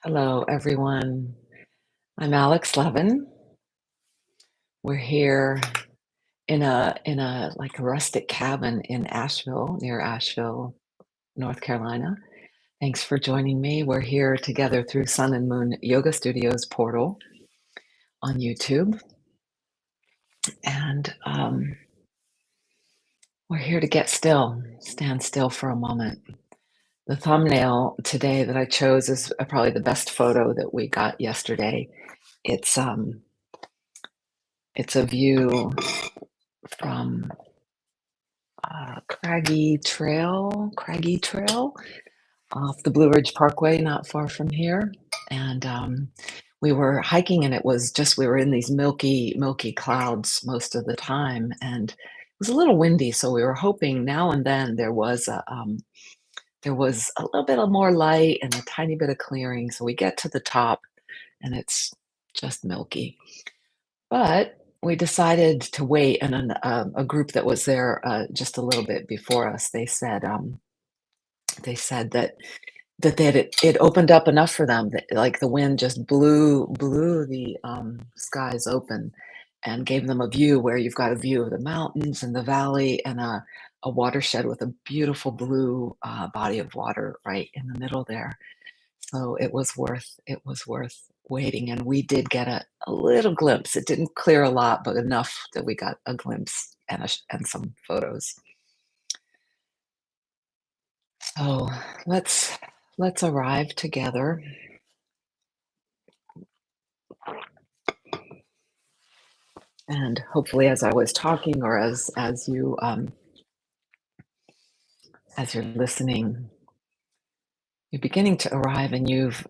Hello, everyone. I'm Alex Levin. We're here in a like a rustic cabin in Asheville, near Asheville, North Carolina. Thanks for joining me. We're here together through Sun and Moon Yoga Studios portal on YouTube, and we're here to get still, stand still for a moment. The thumbnail today that I chose is probably the best photo that we got yesterday. It's um, it's a view from Craggy Trail off the Blue Ridge Parkway, not far from here. And we were hiking, and it was just we were in these milky clouds most of the time, and it was a little windy. So we were hoping now and then there was a little bit of more light and a tiny bit of clearing. So we get to the top, and it's just milky. But we decided to wait, and then, a group that was there, just a little bit before us, they said that it opened up enough for them that, like, the wind just blew the, skies open and gave them a view where you've got a view of the mountains and the valley and a watershed with a beautiful blue, body of water right in the middle there. So it was worth waiting, and we did get a little glimpse. It didn't clear a lot, but enough that we got a glimpse and some photos. So let's arrive together, and hopefully, as I was talking, or as you're listening, you're beginning to arrive, and you've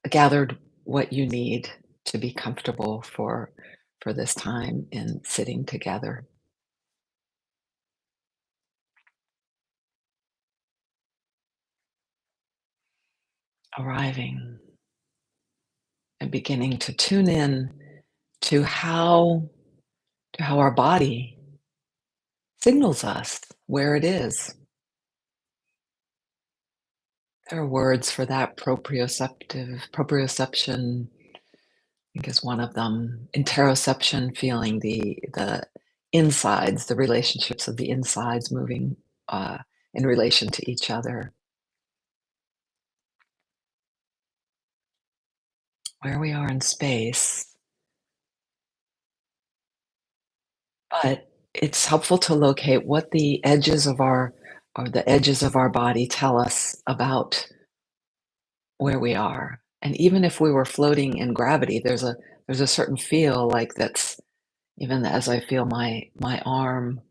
gathered what you need to be comfortable for this time in sitting together, arriving and beginning to tune in to how our body signals us where it is. There are words for that: proprioception, I think, is one of them. Interoception, feeling the insides, the relationships of the insides moving uh, in relation to each other. Where we are in space, but it's helpful to locate what the edges of our body tell us about where we are. And even if we were floating in gravity, there's a certain feel, like, that's even as I feel my arm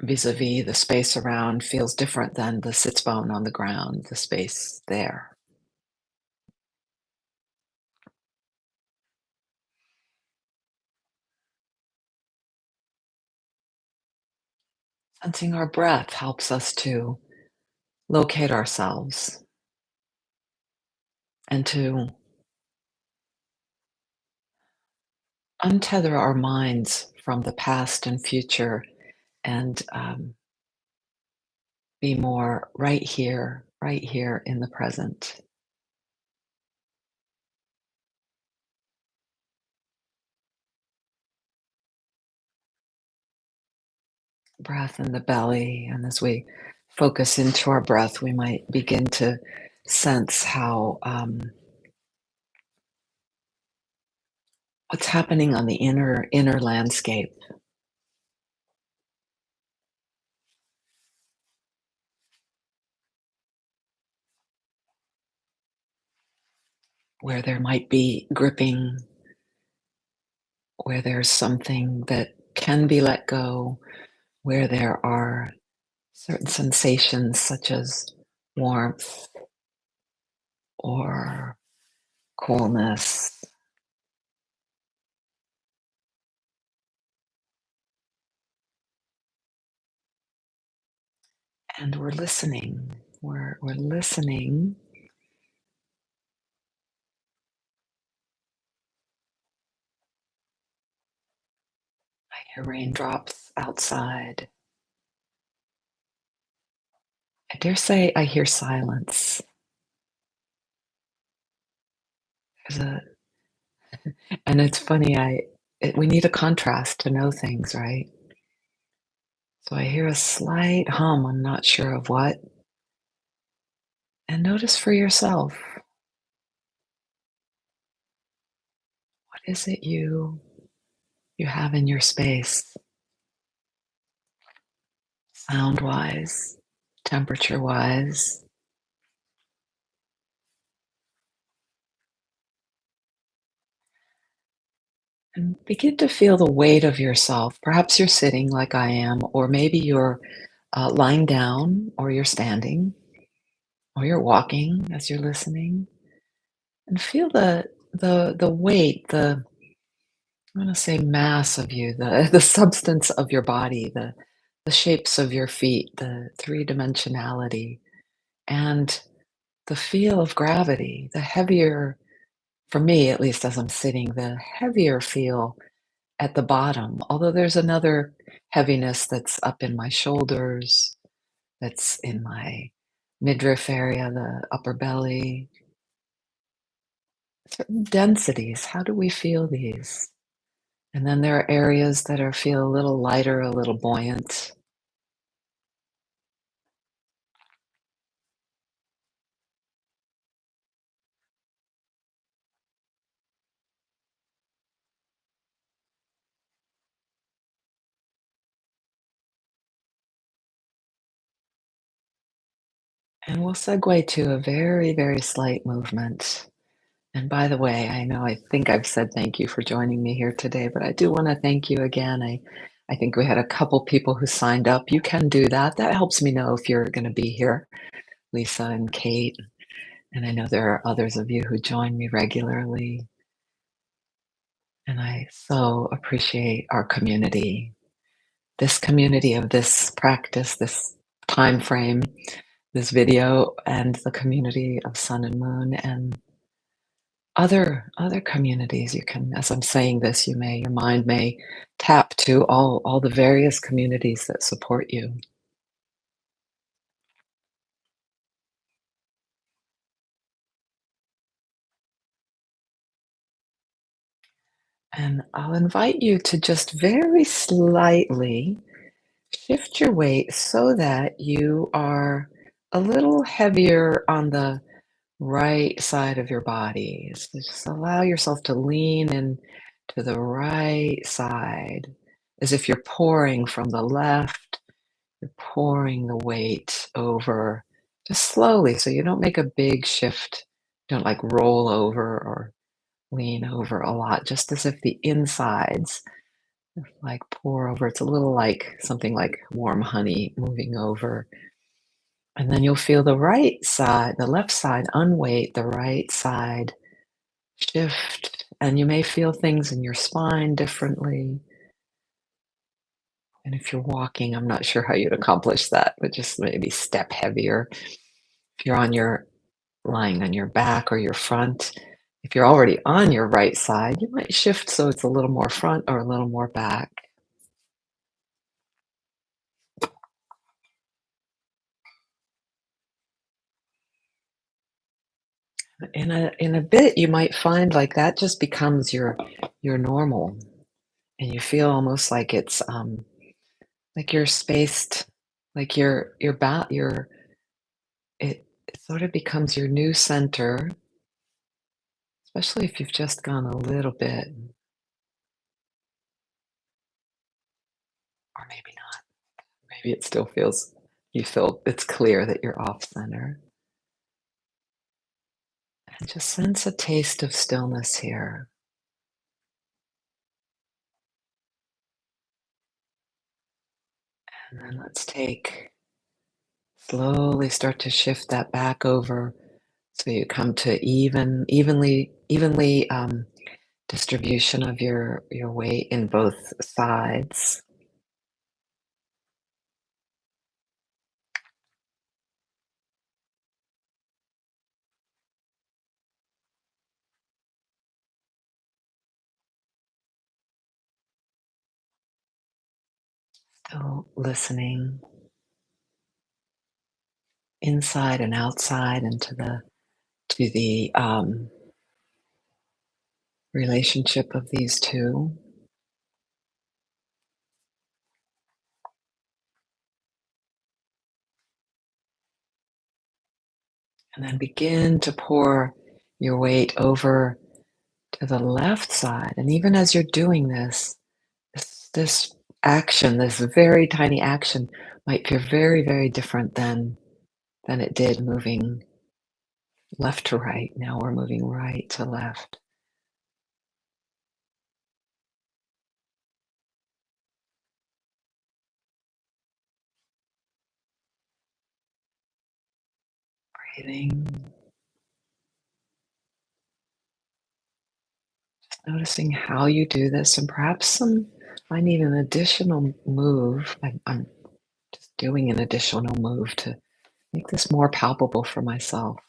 vis-a-vis the space around feels different than the sits bone on the ground, the space there. Sensing our breath helps us to locate ourselves and to untether our minds from the past and future, and be more right here in the present. Breath in the belly, and as we focus into our breath, we might begin to sense how what's happening on the inner landscape, where there might be gripping, where there's something that can be let go, where there are certain sensations such as warmth or coolness. And we're listening. We're listening. I hear raindrops outside. I dare say I hear silence. There's a and it's funny, we need a contrast to know things, right? So I hear a slight hum, I'm not sure of what, and notice for yourself, what is it you have in your space, sound-wise, temperature-wise, and begin to feel the weight of yourself. Perhaps you're sitting like I am, or maybe you're lying down, or you're standing, or you're walking as you're listening, and feel the weight, the I'm gonna say mass of you, the the substance of your body, the shapes of your feet, the three-dimensionality, and the feel of gravity, the heavier for me, at least as I'm sitting, the heavier feel at the bottom, although there's another heaviness that's up in my shoulders, that's in my midriff area, the upper belly, certain densities. How do we feel these? And then there are areas that are feel a little lighter, a little buoyant. And we'll segue to a very, very slight movement. And by the way, I know I think I've said thank you for joining me here today, but I do want to thank you again. I think we had a couple people who signed up. You can do that. That helps me know if you're going to be here, Lisa and Kate. And I know there are others of you who join me regularly. And I so appreciate our community, this community of this practice, this time frame, this video, and the community of Sun and Moon and other communities. You can, as I'm saying this, your mind may tap to all the various communities that support you. And I'll invite you to just very slightly shift your weight so that you are a little heavier on the right side of your body. So just allow yourself to lean in to the right side as if you're pouring from the left. You're pouring the weight over just slowly so you don't make a big shift. Don't like roll over or lean over a lot, just as if the insides like pour over. It's a little like something like warm honey moving over. And then you'll feel the right side, the left side unweight, the right side shift. And you may feel things in your spine differently. And if you're walking, I'm not sure how you'd accomplish that, but just maybe step heavier. If you're on your lying on your back or your front, if you're already on your right side, you might shift so it's a little more front or a little more back. In a bit, you might find like that just becomes your normal, and you feel almost like you're spaced, like it sort of becomes your new center, especially if you've just gone a little bit, or maybe not. Maybe it still feels you feel it's clear that you're off center. And just sense a taste of stillness here. And then let's take slowly start to shift that back over so you come to evenly distribution of your weight in both sides. Still listening inside and outside and to the relationship of these two. And then begin to pour your weight over to the left side. And even as you're doing this, this action, this very tiny action, might feel very, very different than it did moving left to right. Now we're moving right to left. Breathing, noticing how you do this, and perhaps I need an additional move. I'm just doing an additional move to make this more palpable for myself.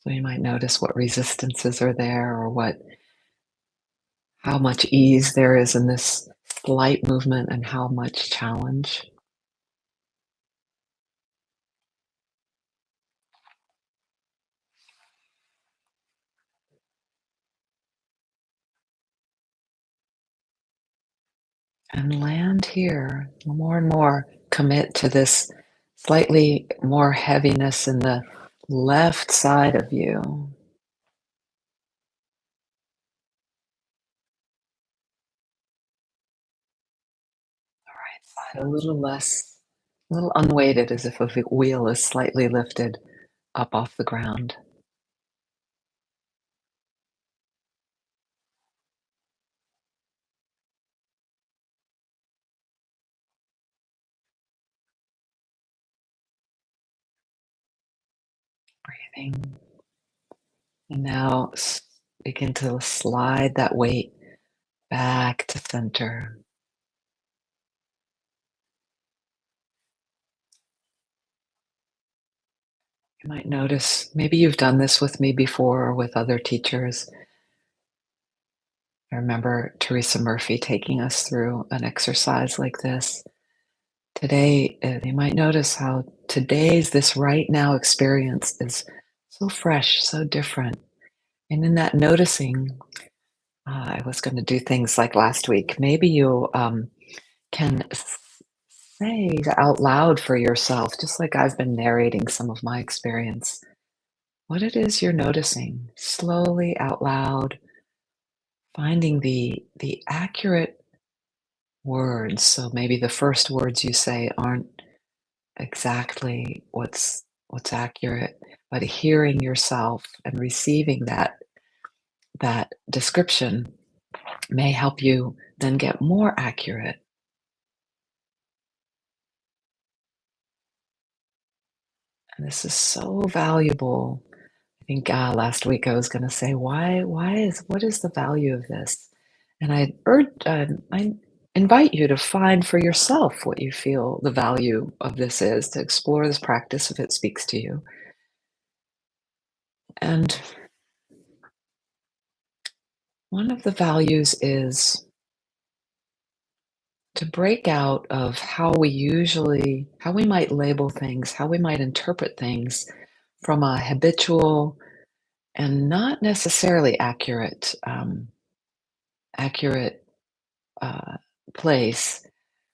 So you might notice what resistances are there or what how much ease there is in this slight movement and how much challenge. And land here more and more. Commit to this slightly more heaviness in the left side of you. Right side a little less, a little unweighted, as if a wheel is slightly lifted up off the ground. Breathing. And now begin to slide that weight back to center. You might notice, maybe you've done this with me before or with other teachers. I remember Teresa Murphy taking us through an exercise like this. Today, you might notice how this right now experience is so fresh, so different. And in that noticing, I was going to do things like last week. Maybe you can say out loud for yourself, just like I've been narrating some of my experience, what it is you're noticing slowly out loud, finding the accurate words. So maybe the first words you say aren't exactly what's accurate, but hearing yourself and receiving that description may help you then get more accurate. And this is so valuable. I think last week I was going to say, what is the value of this? And I invite you to find for yourself what you feel the value of this is, to explore this practice if it speaks to you. And one of the values is to break out of how we might label things, how we might interpret things from a habitual and not necessarily accurate uh, place,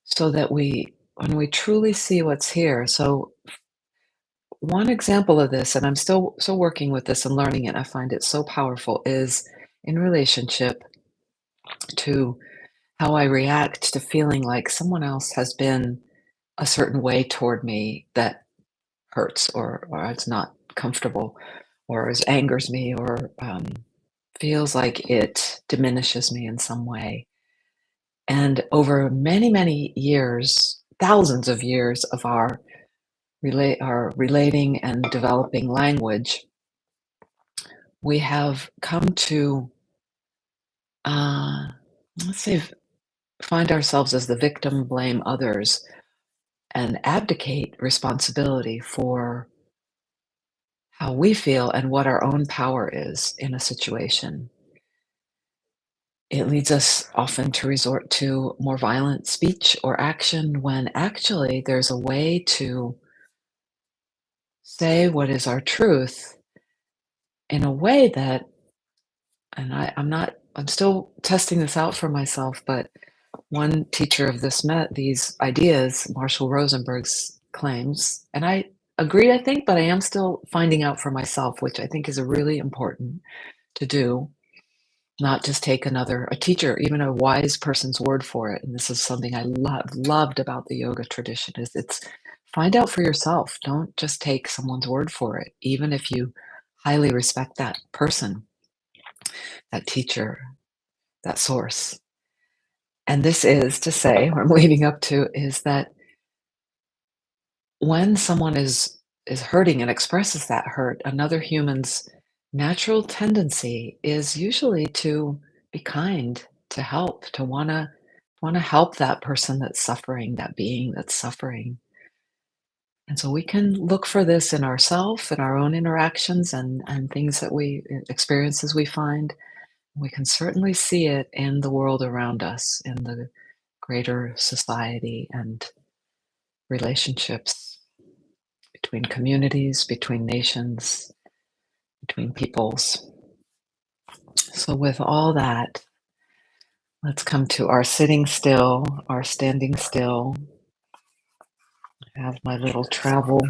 so that when we truly see what's here. So one example of this, and I'm still working with this and learning it, I find it so powerful, is in relationship to how I react to feeling like someone else has been a certain way toward me that hurts, or it's not comfortable, or it angers me, or feels like it diminishes me in some way. And over many, many years, thousands of years of our relating and developing language, we have come to, uh, let's say, find ourselves as the victim, blame others, and abdicate responsibility for how we feel and what our own power is in a situation. It leads us often to resort to more violent speech or action when actually there's a way to say what is our truth in a way that and I'm still testing this out for myself, but one teacher of these ideas, Marshall Rosenberg's claims, and I agree, I think, but I am still finding out for myself, which I think is a really important to do, not just take a teacher, even a wise person's word for it. And this is something I loved about the yoga tradition is it's find out for yourself. Don't just take someone's word for it, even if you highly respect that person, that teacher, that source. And this is to say, what I'm leading up to is that when someone is hurting and expresses that hurt, another human's natural tendency is usually to be kind, to help, to wanna help that person that's suffering, that being that's suffering. And so we can look for this in ourself, in our own interactions and things that experiences we find. We can certainly see it in the world around us, in the greater society and relationships between communities, between nations, between peoples. So, with all that, let's come to our sitting still, our standing still. I have my little travel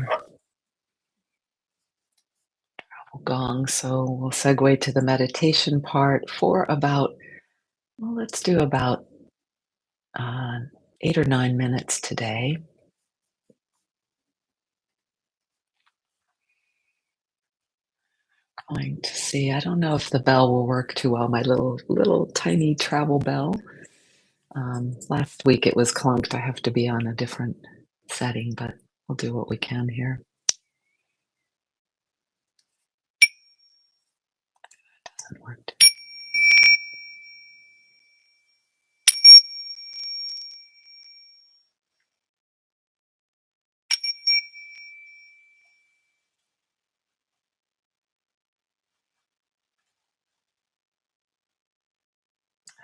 gong, so we'll segue to the meditation part for about, well, let's do about uh, 8 or 9 minutes today. Going to see. I don't know if the bell will work too well. My little tiny travel bell. Last week it was clunked. I have to be on a different setting, but we'll do what we can here. Doesn't work.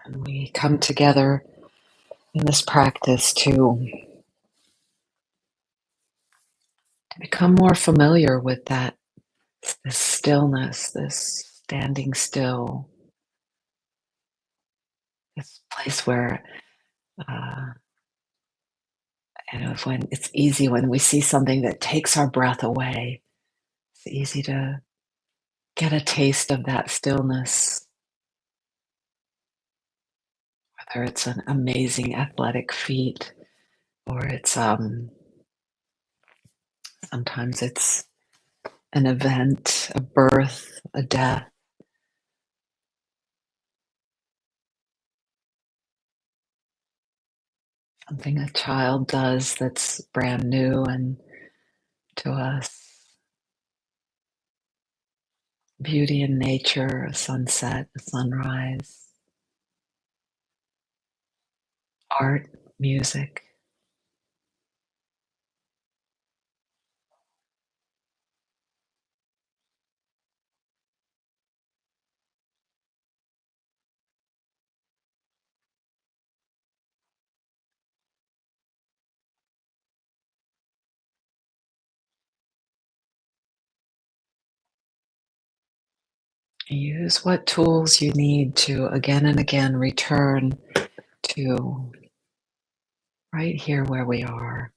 And we come together in this practice to become more familiar with this stillness, this standing still, this place where uh, when it's easy when we see something that takes our breath away. It's easy to get a taste of that stillness, whether it's an amazing athletic feat or it's sometimes it's an event, a birth, a death, something a child does that's brand new and to us. Beauty in nature, a sunset, a sunrise, art, music. Use what tools you need to again and again return to right here where we are.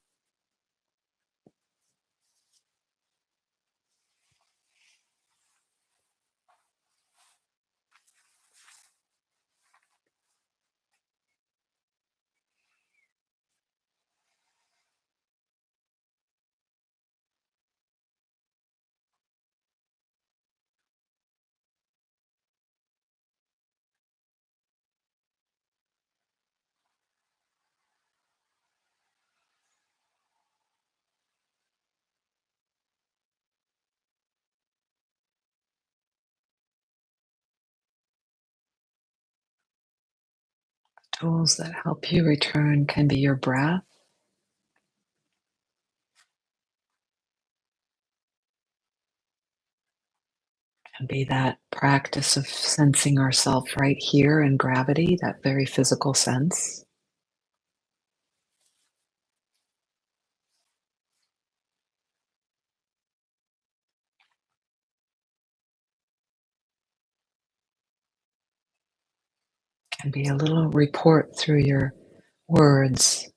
Tools that help you return can be your breath, can be that practice of sensing ourselves right here in gravity, that very physical sense. can be a little report through your words.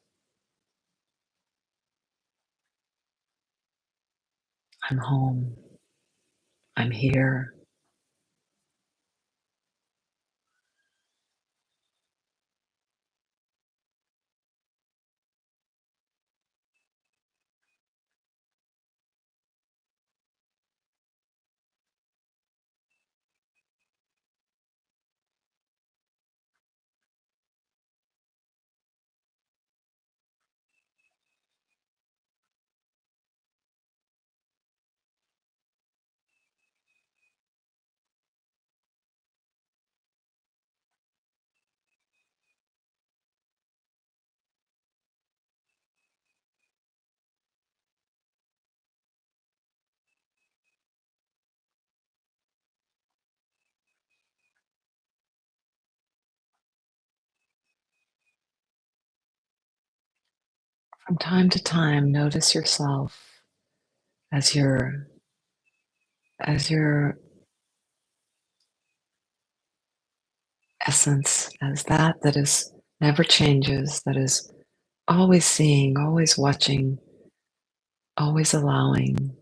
I'm home. I'm here. From time to time, notice yourself as your essence, as that is never changes, that is always seeing, always watching, always allowing.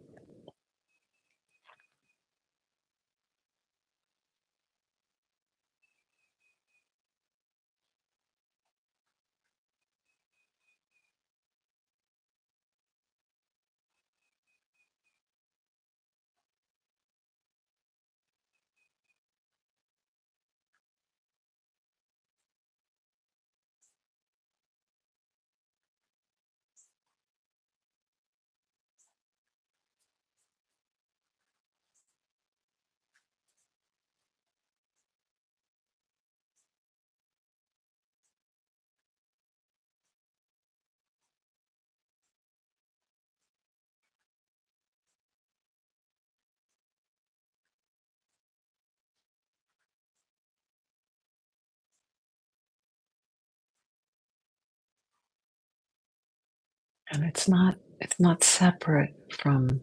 And it's not separate from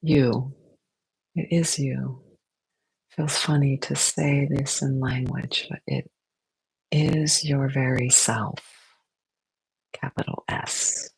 you. It is you. Feels funny to say this in language, but it is your very self, capital S.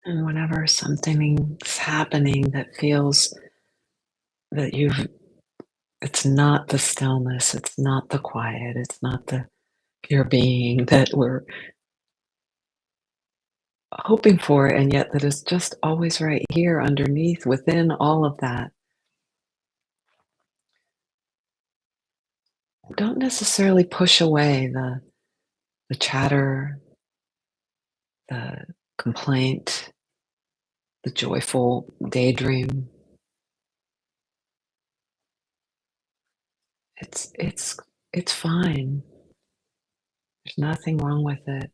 And whenever something's happening that feels that it's not the stillness, it's not the quiet, it's not the pure being that we're hoping for, and yet that is just always right here underneath within all of that. Don't necessarily push away the chatter, the complaint, the joyful daydream. It's it's it's fine. There's nothing wrong with it.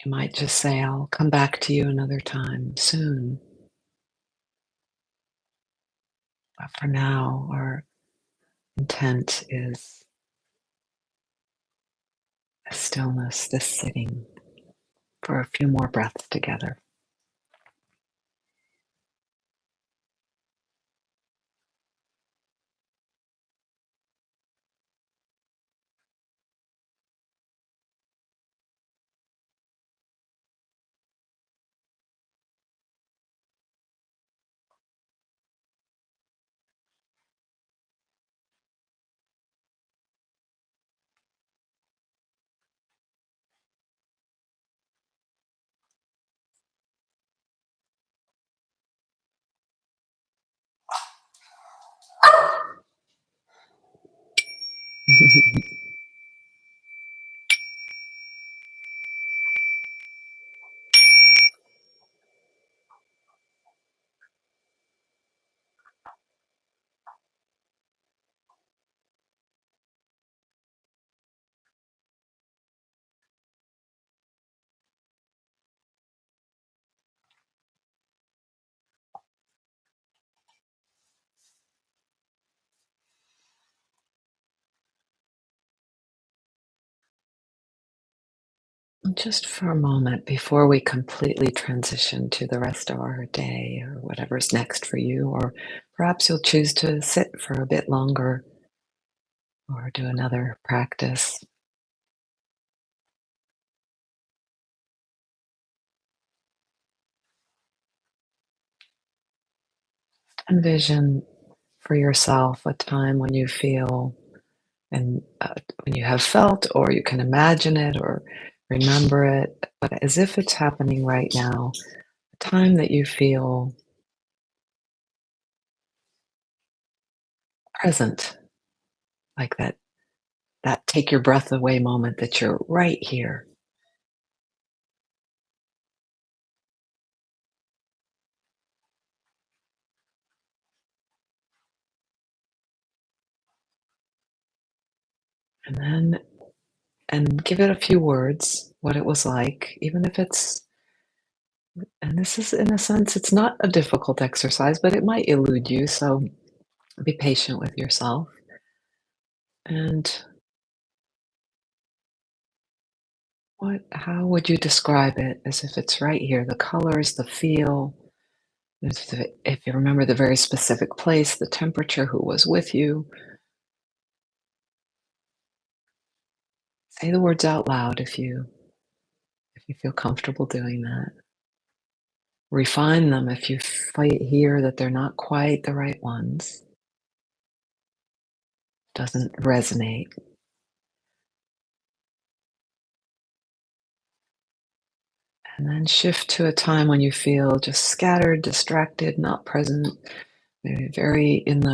You might just say, I'll come back to you another time soon. But for now, our intent is this stillness, this sitting for a few more breaths together. Just for a moment before we completely transition to the rest of our day or whatever's next for you, or perhaps you'll choose to sit for a bit longer or do another practice. Envision for yourself a time when you feel and when you have felt, or you can imagine it or remember it, but as if it's happening right now, a time that you feel present, like that take your breath away moment that you're right here. And then and give it a few words, what it was like, even if it's and this is in a sense, it's not a difficult exercise, but it might elude you, so be patient with yourself. And how would you describe it as if it's right here? The colors, the feel, if you remember the very specific place, the temperature, who was with you. Say the words out loud if you feel comfortable doing that. Refine them if you hear that they're not quite the right ones. Doesn't resonate. And then shift to a time when you feel just scattered, distracted, not present, maybe very in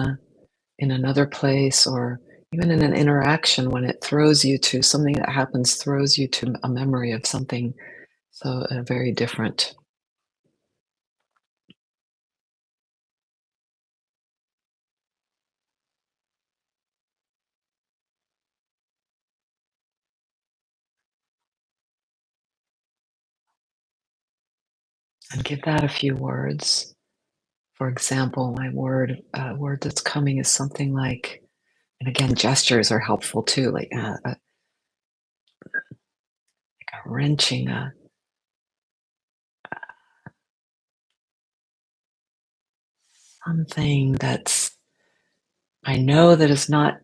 another place, or even in an interaction when it throws you to something that happens, throws you to a memory of something so very different. And give that a few words. For example, my word that's coming is something like, and again, gestures are helpful too, like a wrenching, something that's I know that is not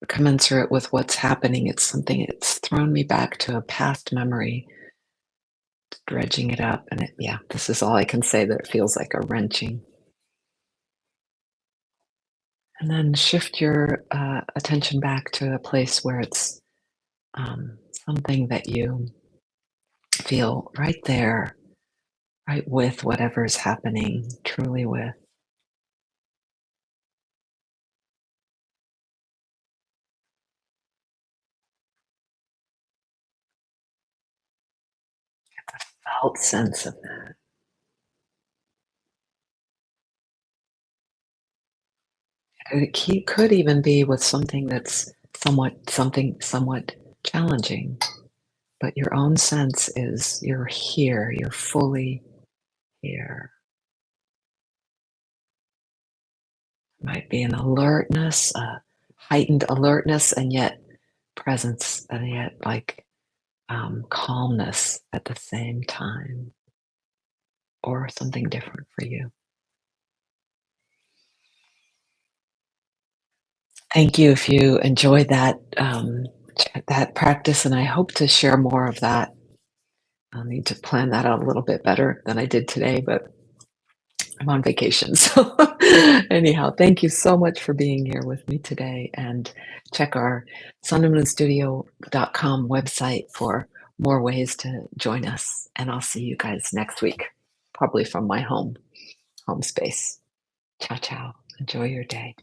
commensurate with what's happening. It's something it's thrown me back to a past memory, dredging it up, and yeah, this is all I can say that it feels like a wrenching. And then shift your attention back to a place where it's something that you feel right there, right with whatever's happening, truly with. Felt sense of that. could even be with something that's somewhat challenging, but your own sense is you're here, you're fully here. Might be an alertness, a heightened alertness, and yet presence, and yet like calmness at the same time, or something different for you. Thank you if you enjoyed that practice, and I hope to share more of that. I'll need to plan that out a little bit better than I did today, but I'm on vacation. So, anyhow, thank you so much for being here with me today. And check our sunandmoonstudio.com website for more ways to join us. And I'll see you guys next week, probably from my home space. Ciao, ciao. Enjoy your day.